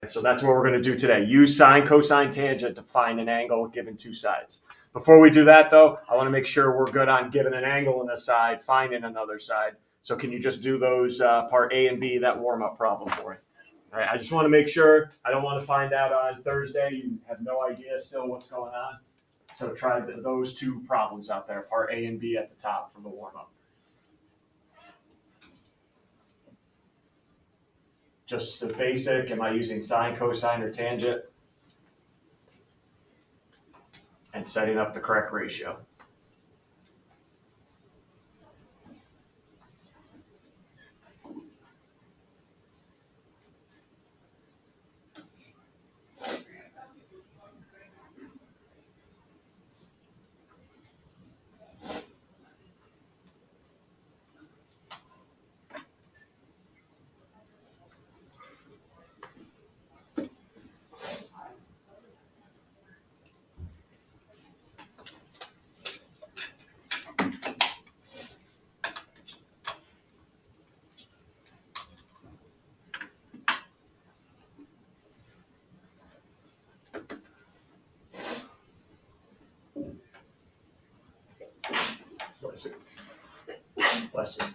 So that's what we're going to do today. Use sine, cosine, tangent to find an angle given two sides. Before we do that, though, I want to make sure we're good on giving an angle on a side, finding another side. So can you just do those part A and B, that warm-up problem for me? All right, I just want to make sure. I don't want to find out on Thursday. You have no idea still what's going on. So try those two problems out there, part A and B at the top for the warm-up. Just the basic, am I using sine, cosine, or tangent? And setting up the correct ratio. Bless you. Bless you.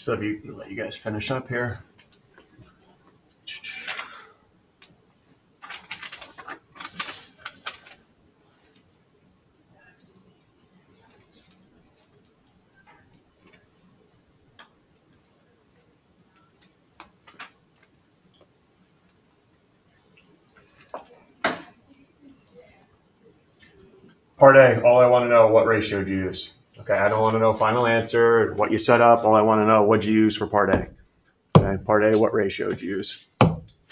So let you guys finish up here. Part A, all I want to know, what ratio do you use? Okay, I don't want to know final answer, what you set up. All I want to know, what'd you use for part A? Okay, part A, what ratio did you use?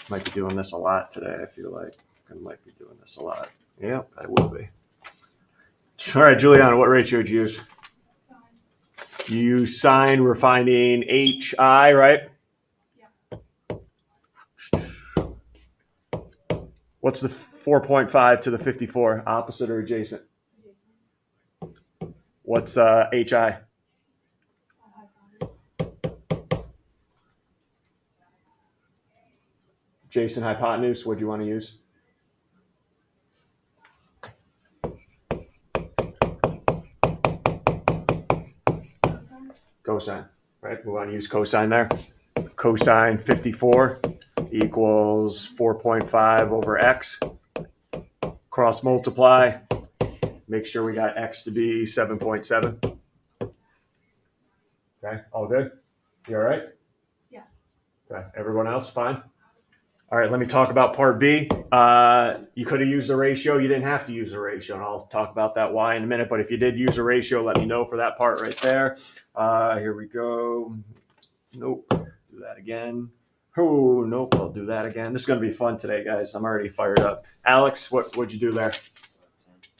Might be doing this a lot today, I feel like. I might be doing this a lot. Yep, I will be. All right, Juliana, what ratio did you use? You use sine, we're finding HI, right? Yeah. What's the 4.5 to the 54? Opposite or adjacent? What's HI? Jason, hypotenuse, what do you want to use? Cosine, right? We want to use cosine there. Cosine 54 equals 4.5 over x. Cross multiply. Make sure we got x to be 7.7. Okay, all good? You all right? Yeah. Okay, everyone else fine? All right, let me talk about part B. You could have used a ratio. You didn't have to use a ratio, and I'll talk about that why in a minute. But if you did use a ratio, let me know for that part right there. Here we go. Nope. Do that again. Oh, nope, I'll do that again. This is going to be fun today, guys. I'm already fired up. Alex, what'd you do there?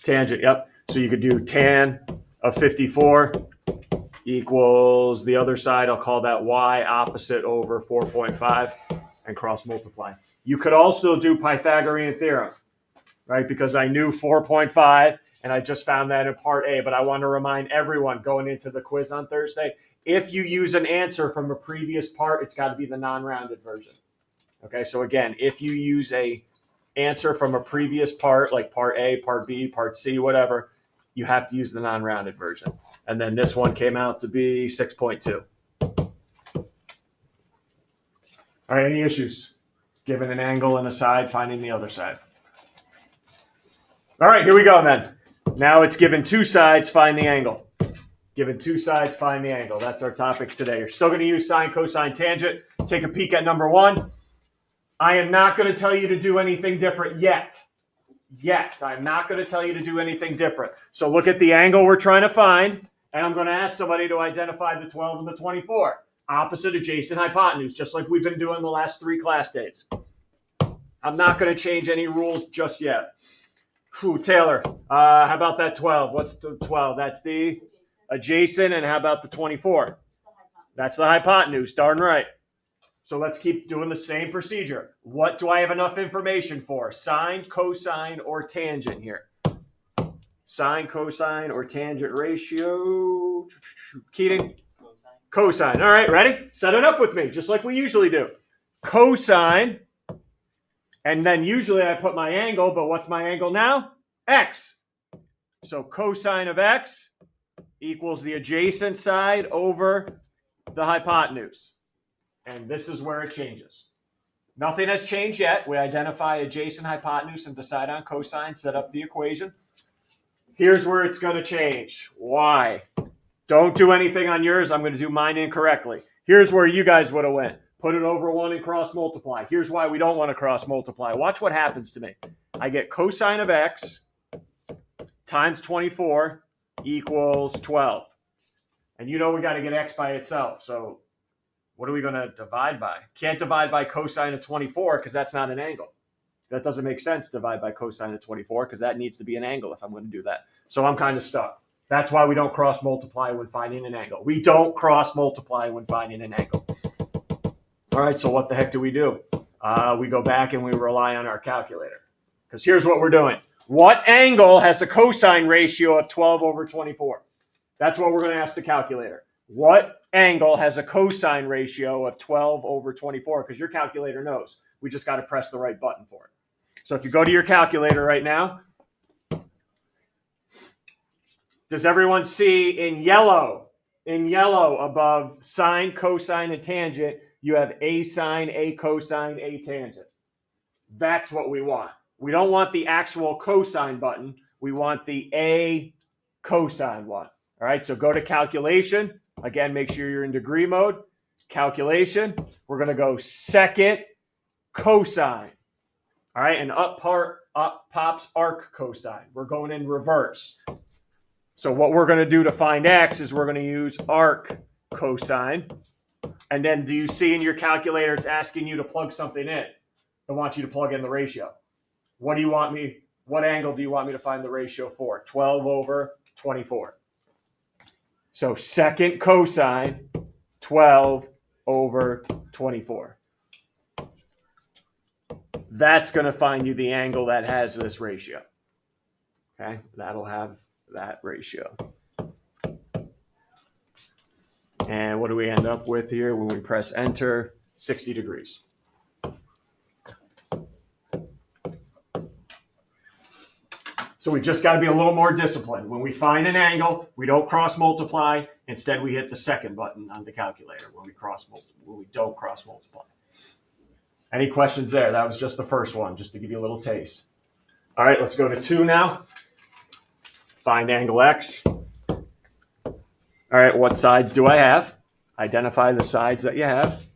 Tangent, yep. So you could do tan of 54 equals the other side. I'll call that y opposite over 4.5 and cross multiply. You could also do Pythagorean theorem, right? Because I knew 4.5 and I just found that in part A, but I want to remind everyone going into the quiz on Thursday, if you use an answer from a previous part, it's got to be the non-rounded version. Okay, so again, if you use a answer from a previous part, like part A, part B, part C, whatever, you have to use the non-rounded version. And then this one came out to be 6.2. All right, any issues? Given an angle and a side, finding the other side. All right, here we go then. Now it's given two sides, find the angle. Given two sides, find the angle. That's our topic today. You're still going to use sine, cosine, tangent. Take a peek at number one. I am not going to tell you to do anything different yet. I'm not going to tell you to do anything different. So look at the angle we're trying to find, and I'm going to ask somebody to identify the 12 and the 24. Opposite, adjacent, hypotenuse, just like we've been doing the last 3 class days. I'm not going to change any rules just yet. Taylor, how about that 12? What's the 12? That's the adjacent, and how about the 24? That's the hypotenuse, darn right. So let's keep doing the same procedure. What do I have enough information for? Sine, cosine, or tangent here? Sine, cosine, or tangent ratio? Keating? Cosine. All right, ready? Set it up with me, just like we usually do. Cosine, and then usually I put my angle, but what's my angle now? X. So cosine of X equals the adjacent side over the hypotenuse. And this is where it changes. Nothing has changed yet. We identify adjacent hypotenuse and decide on cosine, set up the equation. Here's where it's going to change. Y. Don't do anything on yours. I'm going to do mine incorrectly. Here's where you guys would have went. Put it over 1 and cross multiply. Here's why we don't want to cross multiply. Watch what happens to me. I get cosine of X times 24 equals 12. And you know we got to get X by itself. So what are we going to divide by? Can't divide by cosine of 24 because that's not an angle. That doesn't make sense, divide by cosine of 24, because that needs to be an angle if I'm going to do that. So I'm kind of stuck. That's why we don't cross multiply when finding an angle. We don't cross multiply when finding an angle. All right, so what the heck do? We go back and we rely on our calculator. Because here's what we're doing. What angle has a cosine ratio of 12 over 24? That's what we're going to ask the calculator. What angle has a cosine ratio of 12 over 24? Because your calculator knows. We just got to press the right button for it. So if you go to your calculator right now, does everyone see in yellow above sine, cosine, and tangent, you have a sine, a cosine, a tangent? That's what we want. We don't want the actual cosine button. We want the a cosine one. All right, so go to calculation. Again, make sure you're in degree mode. Calculation. We're going to go second cosine. All right, and up pops arc cosine. We're going in reverse. So what we're going to do to find X is we're going to use arc cosine. And then do you see in your calculator it's asking you to plug something in? I want you to plug in the ratio. What angle do you want me to find the ratio for? 12 over 24. So second cosine, 12 over 24. That's going to find you the angle that has this ratio. Okay, that'll have that ratio. And what do we end up with here when we press enter? 60 degrees. So we just got to be a little more disciplined. When we find an angle, we don't cross multiply. Instead, we hit the second button on the calculator when we don't cross multiply. Any questions there? That was just the first one, just to give you a little taste. All right, let's go to 2 now. Find angle X. All right, what sides do I have? Identify the sides that you have.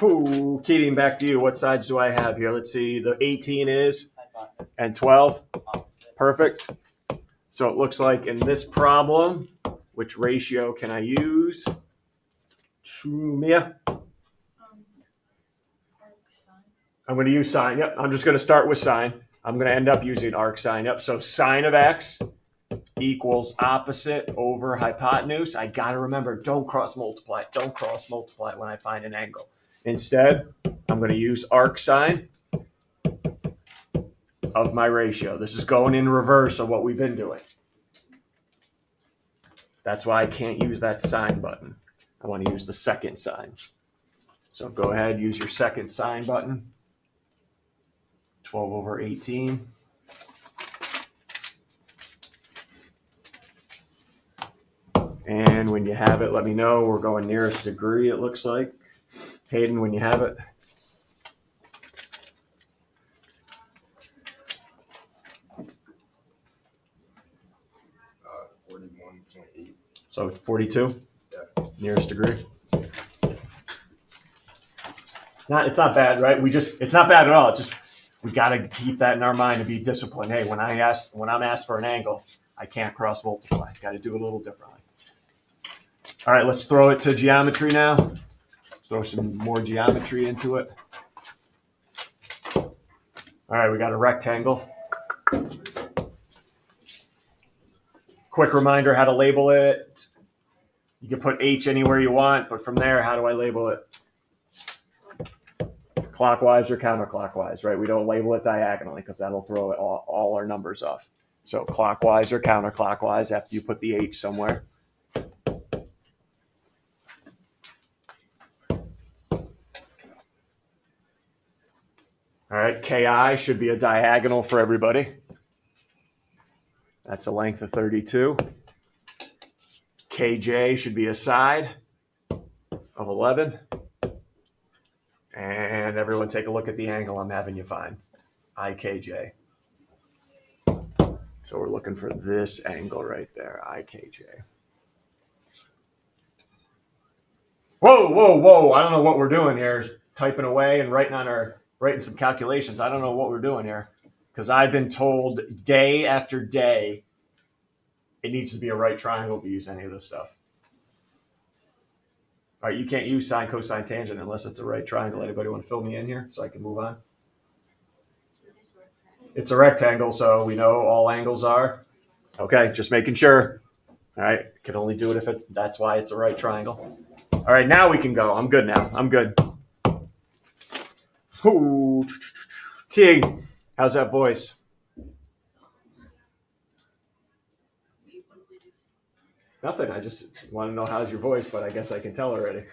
Ooh, Keating, back to you. What sides do I have here? Let's see. The 18 is, and 12. Perfect. So it looks like in this problem, which ratio can I use? Mia? I'm going to use sine. Yep. I'm just going to start with sine. I'm going to end up using arc sine. Yep. So sine of x equals opposite over hypotenuse. I got to remember, don't cross multiply. Don't cross multiply when I find an angle. Instead, I'm going to use arc sine of my ratio. This is going in reverse of what we've been doing. That's why I can't use that sine button. I want to use the second sine. So go ahead, use your second sine button. 12 over 18. And when you have it, let me know. We're going nearest degree, it looks like. Hayden, when you have it. 41.8. So 42? Yeah. Nearest degree. It's not bad, right? It's not bad at all. It's just we got to keep that in our mind to be disciplined. Hey, when I'm asked for an angle, I can't cross multiply. Got to do it a little differently. All right, let's throw it to geometry now. Let's throw some more geometry into it. All right, we got a rectangle. Quick reminder how to label it. You can put H anywhere you want, but from there, how do I label it? Clockwise or counterclockwise, right? We don't label it diagonally because that'll throw all our numbers off. So clockwise or counterclockwise after you put the H somewhere. All right, KI should be a diagonal for everybody. That's a length of 32. KJ should be a side of 11. And everyone take a look at the angle I'm having you find. IKJ. So we're looking for this angle right there, IKJ. Whoa, whoa, whoa. I don't know what we're doing here. Typing away and writing some calculations. I don't know what we're doing here. Because I've been told day after day it needs to be a right triangle to use any of this stuff. All right, you can't use sine, cosine, tangent unless it's a right triangle. Anybody want to fill me in here so I can move on? It's a rectangle, so we know all angles are. Okay, just making sure. All right, can only do it if that's why it's a right triangle. All right, now we can go. I'm good now. I'm good. Ooh. Tig, how's that voice? Nothing. I just want to know how's your voice, but I guess I can tell already.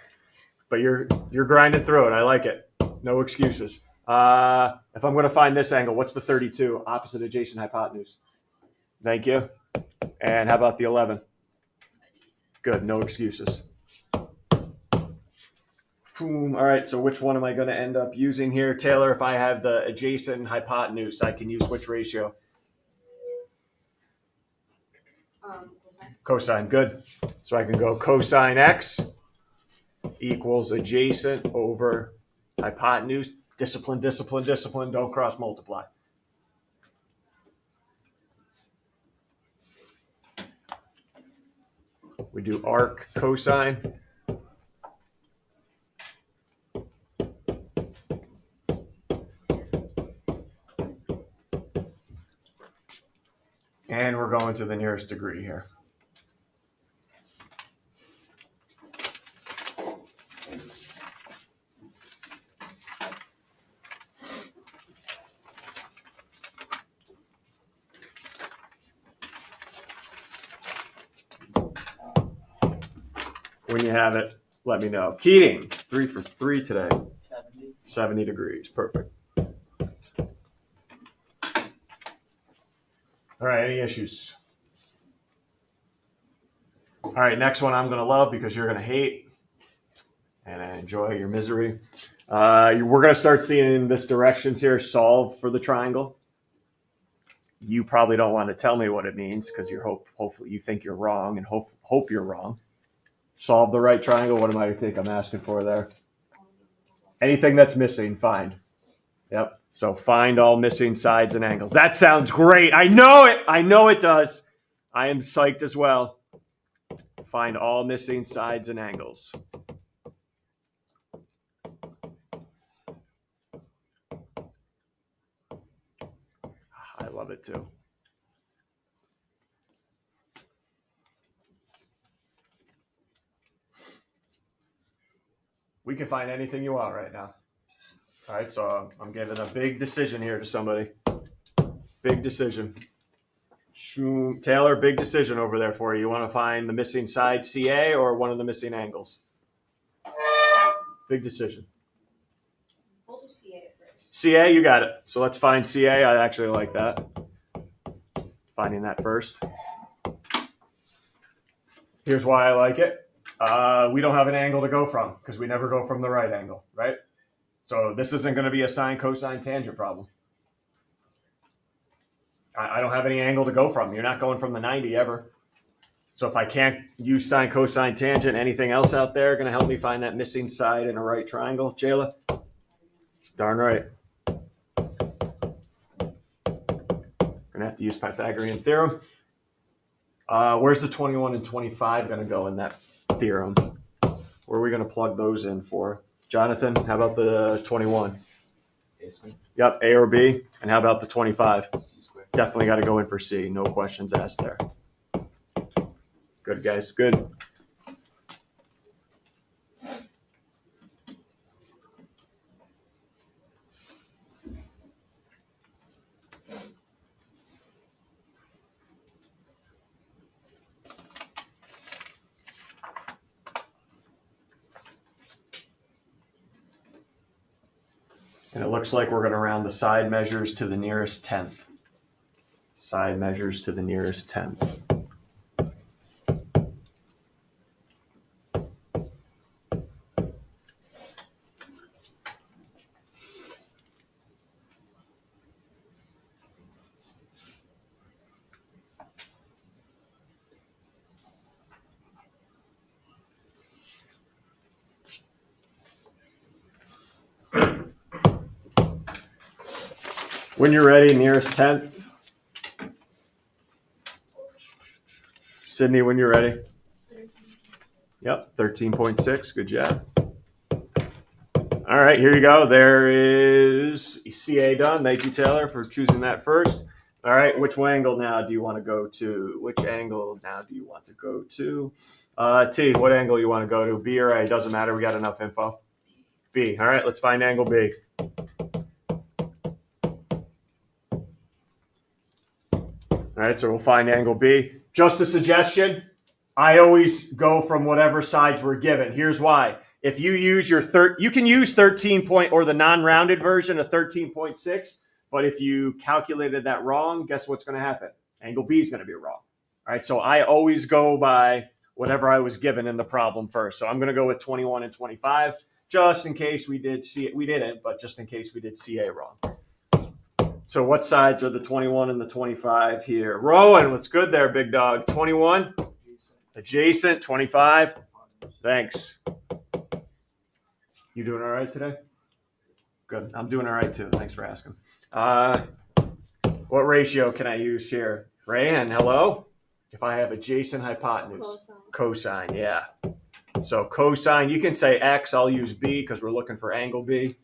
But you're grinding through it. I like it. No excuses. If I'm going to find this angle, what's the 32? Opposite adjacent hypotenuse. Thank you. And how about the 11? Good. No excuses. All right. So which one am I going to end up using here? Taylor, if I have the adjacent hypotenuse, I can use which ratio? Cosine. Good. So I can go cosine x equals adjacent over hypotenuse. Discipline, discipline, discipline. Don't cross multiply. We do arc cosine. And we're going to the nearest degree here. When you have it, let me know. Keating, 3 for 3 today. 70 degrees. Perfect. All right, any issues? All right, next one I'm going to love because you're going to hate, and I enjoy your misery. We're going to start seeing this directions here, solve for the triangle. You probably don't want to tell me what it means because hopefully you think you're wrong and hope you're wrong. Solve the right triangle. What do I think I'm asking for there? Anything that's missing, find. Yep. So find all missing sides and angles. That sounds great. I know it. I know it does. I am psyched as well. Find all missing sides and angles. love it too. We can find anything you want right now. All right, so I'm giving a big decision here to somebody. Big decision. Taylor, big decision over there for you. You want to find the missing side CA or one of the missing angles? Big decision. We'll do CA first. CA, you got it. So let's find CA. I actually like that. Finding that first. Here's why I like it. We don't have an angle to go from because we never go from the right angle, right? So this isn't going to be a sine, cosine, tangent problem. I don't have any angle to go from. You're not going from the 90 ever. So if I can't use sine, cosine, tangent, anything else out there going to help me find that missing side in a right triangle, Jayla? Darn right. Going to have to use Pythagorean theorem. Where's the 21 and 25 going to go in that theorem? Where are we going to plug those in for? Jonathan, how about the 21? A squared. Yep, A or B. And how about the 25? C squared. Definitely got to go in for C. No questions asked there. Good, guys. Good. And it looks like we're going to round the side measures to the nearest tenth. Side measures to the nearest tenth. When you're ready, nearest tenth. Sydney, when you're ready. Yep, 13.6. Good job. All right, here you go. There is CA done. Thank you, Taylor, for choosing that first. All right, which angle now do you want to go to? Which angle now do you want to go to? T, what angle you want to go to? B or A? Doesn't matter. We got enough info. B. All right, let's find angle B. All right, so we'll find angle B. Just a suggestion, I always go from whatever sides we're given. Here's why. If you use your you can use 13 point or the non-rounded version of 13.6, but if you calculated that wrong, guess what's going to happen? Angle B is going to be wrong. All right, so I always go by whatever I was given in the problem first. So I'm going to go with 21 and 25, just in case we did see it. We didn't, but just in case we did CA wrong. So what sides are the 21 and the 25 here? Rowan, what's good there, big dog? 21, adjacent, 25. Thanks. You doing all right today? Good. I'm doing all right too. Thanks for asking. What ratio can I use here? Rayanne, hello? If I have adjacent hypotenuse. Cosine, yeah. So cosine, you can say X. I'll use B because we're looking for angle B.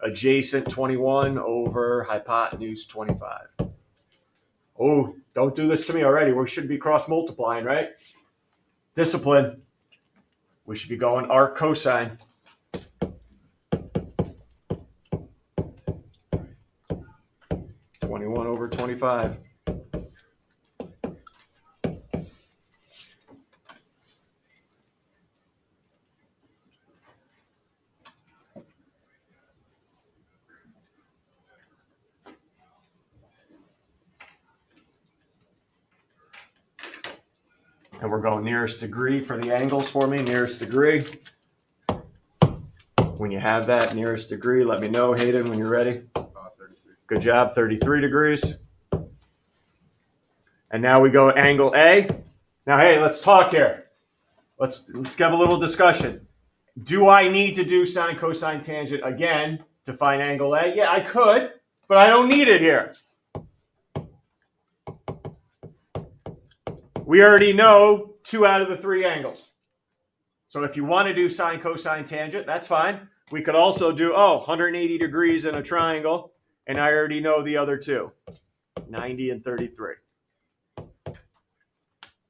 Adjacent 21 over hypotenuse 25. Oh, don't do this to me already. We should be cross multiplying, right? Discipline. We should be going arc cosine. Over 25. And we're going nearest degree for the angles for me, nearest degree. When you have that nearest degree, let me know, Hayden, when you're ready. 33. Good job, 33 degrees. And now we go angle A. Now, hey, let's talk here. Let's have a little discussion. Do I need to do sine, cosine, tangent again to find angle A? Yeah, I could, but I don't need it here. We already know 2 out of the 3 angles. So if you want to do sine, cosine, tangent, that's fine. We could also do, 180 degrees in a triangle, and I already know the other 2. 90 and 33.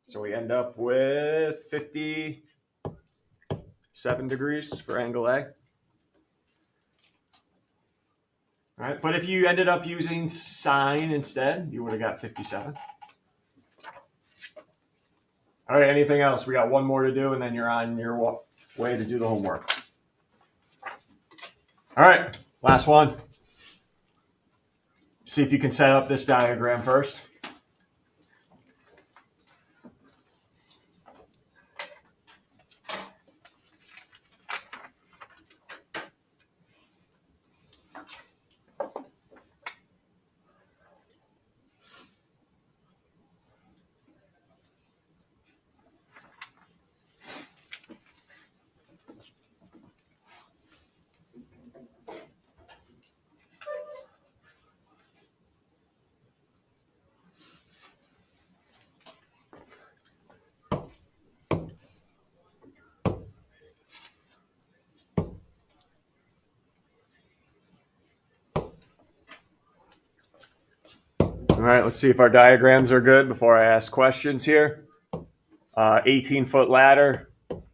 So we end up with 57 degrees for angle A. All right, but if you ended up using sine instead, you would have got 57. All right, anything else? We got one more to do, and then you're on your way to do the homework. All right, last one. See if you can set up this diagram first. All right, let's see if our diagrams are good before I ask questions here. 18-foot ladder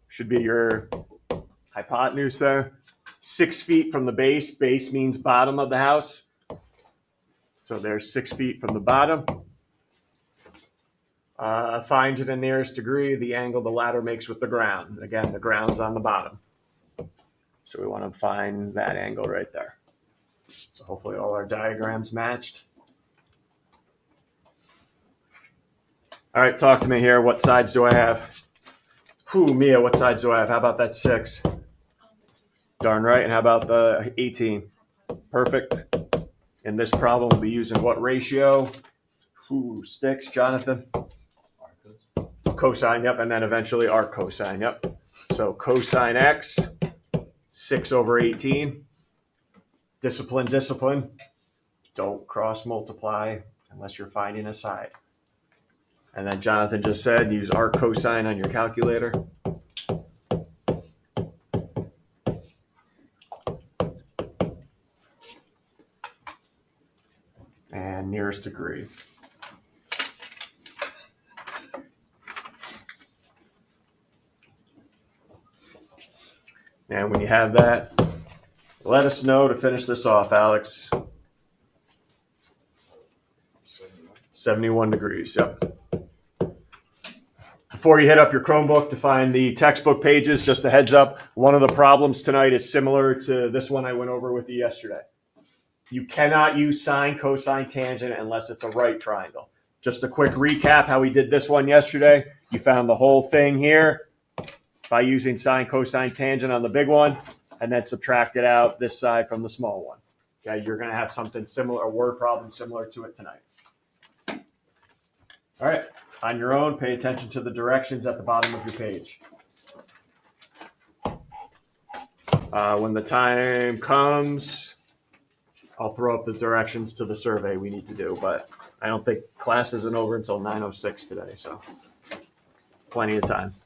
should be your hypotenuse there. 6 feet from the base. Base means bottom of the house. So there's 6 feet from the bottom. Find to the nearest degree the angle the ladder makes with the ground. Again, the ground's on the bottom. So we want to find that angle right there. So hopefully all our diagrams matched. All right, talk to me here. What sides do I have? Mia, what sides do I have? How about that 6? Darn right. And how about the 18? Perfect. In this problem, we'll be using what ratio? Sticks, Jonathan? Arcos. Cosine, yep. And then eventually arc cosine, yep. So cosine x, 6 over 18. Discipline, discipline. Don't cross multiply unless you're finding a side. And then Jonathan just said use arc cosine on your calculator. And nearest degree. And when you have that, let us know to finish this off, Alex. 71 degrees, yep. Before you hit up your Chromebook to find the textbook pages, just a heads up, one of the problems tonight is similar to this one I went over with you yesterday. You cannot use sine, cosine, tangent unless it's a right triangle. Just a quick recap how we did this one yesterday. You found the whole thing here by using sine, cosine, tangent on the big one, and then subtracted out this side from the small one. Okay, you're going to have something similar, a word problem similar to it tonight. All right, on your own, pay attention to the directions at the bottom of your page. When the time comes, I'll throw up the directions to the survey we need to do, but I don't think class isn't over until 9:06 today, so plenty of time.